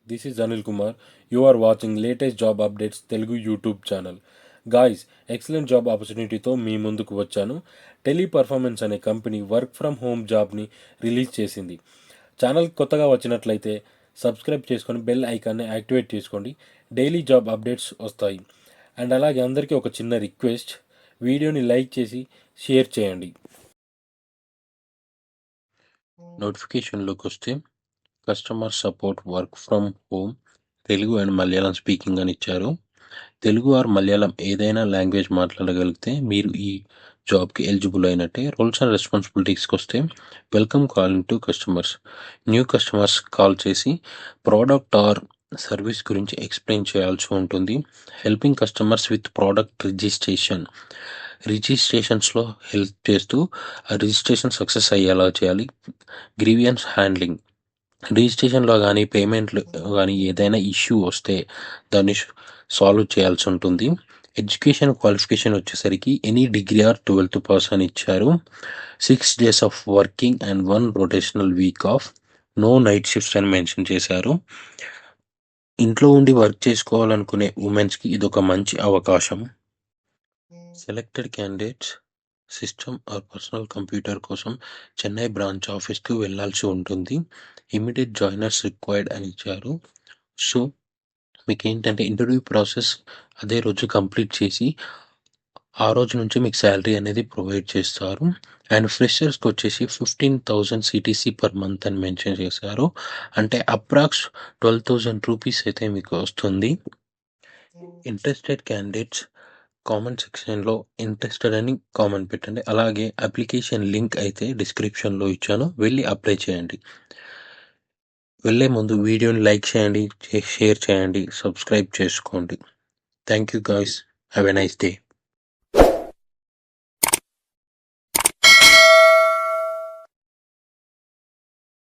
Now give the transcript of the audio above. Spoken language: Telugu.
This is Anil Kumar. You are watching latest job updates Telugu YouTube channel. Guys, excellent job ఆపర్చునిటీతో మీ ముందుకు వచ్చాను. టెలి పర్ఫార్మెన్స్ అనే కంపెనీ వర్క్ ఫ్రమ్ హోమ్ జాబ్ని రిలీజ్ చేసింది. ఛానల్ కొత్తగా వచ్చినట్లయితే సబ్స్క్రైబ్ చేసుకొని బెల్ ఐకాన్ని యాక్టివేట్ చేసుకోండి. డైలీ జాబ్ అప్డేట్స్ వస్తాయి. అండ్ అలాగే అందరికీ ఒక చిన్న రిక్వెస్ట్, వీడియోని లైక్ చేసి షేర్ చేయండి. నోటిఫికేషన్లోకి వస్తే customer support work from home Telugu and Malayalam speaking అని ఇచ్చారు. తెలుగు ఆర్ మలయాళం ఏదైనా లాంగ్వేజ్ మాట్లాడగలిగితే మీరు ఈ జాబ్కి ఎలిజిబుల్ అయినట్టే. రోల్స్ అండ్ రెస్పాన్సిబిలిటీస్కి వస్తే welcome calling to customers. New customers call చేసి ప్రోడక్ట్ ఆర్ సర్వీస్ గురించి ఎక్స్ప్లెయిన్ చేయాల్సి ఉంటుంది. హెల్పింగ్ కస్టమర్స్ విత్ ప్రోడక్ట్ రిజిస్ట్రేషన్స్లో హెల్ప్ చేస్తూ ఆ రిజిస్ట్రేషన్ సక్సెస్ అయ్యేలా చేయాలి. గ్రీవియన్స్ హ్యాండ్లింగ్, రిజిస్ట్రేషన్లో కానీ పేమెంట్లో కానీ ఏదైనా ఇష్యూ వస్తే దాన్ని సాల్వ్ చేయాల్సి ఉంటుంది. ఎడ్యుకేషన్ క్వాలిఫికేషన్ వచ్చేసరికి any degree or 12th pass అని ఇచ్చారు. 6 days off working and 1 rotational week off. No night shifts అని మెన్షన్ చేశారు. ఇంట్లో ఉండి వర్క్ చేసుకోవాలనుకునే ఉమెన్స్కి ఇదొక మంచి అవకాశం. Selected candidates system or personal computer కోసం చెన్నై బ్రాంచ్ ఆఫీస్కి వెళ్ళాల్సి ఉంటుంది. ఇమీడియట్ జాయినర్స్ రిక్వైర్డ్ అని ఇచ్చారు. సో మీకు ఏంటంటే ఇంటర్వ్యూ ప్రాసెస్ అదే రోజు కంప్లీట్ చేసి ఆ రోజు నుంచి మీకు శాలరీ అనేది ప్రొవైడ్ చేస్తారు. అండ్ ఫ్రెషర్స్కి వచ్చేసి 15,000 CTC పర్ మంత్ అని మెన్షన్ చేశారు. అంటే అప్రాక్స్ 12,000 రూపీస్ అయితే మీకు వస్తుంది. ఇంట్రెస్టెడ్ క్యాండిడేట్స్ కామెంట్ సెక్షన్లో ఇంట్రెస్టెడ్ అని కామెంట్ పెట్టండి. అలాగే అప్లికేషన్ లింక్ అయితే డిస్క్రిప్షన్లో ఇచ్చాను, వెళ్ళి అప్లై చేయండి. వెళ్ళే ముందు వీడియోని లైక్ చేయండి, షేర్ చేయండి, సబ్స్క్రైబ్ చేసుకోండి. Thank you guys. Have a nice day.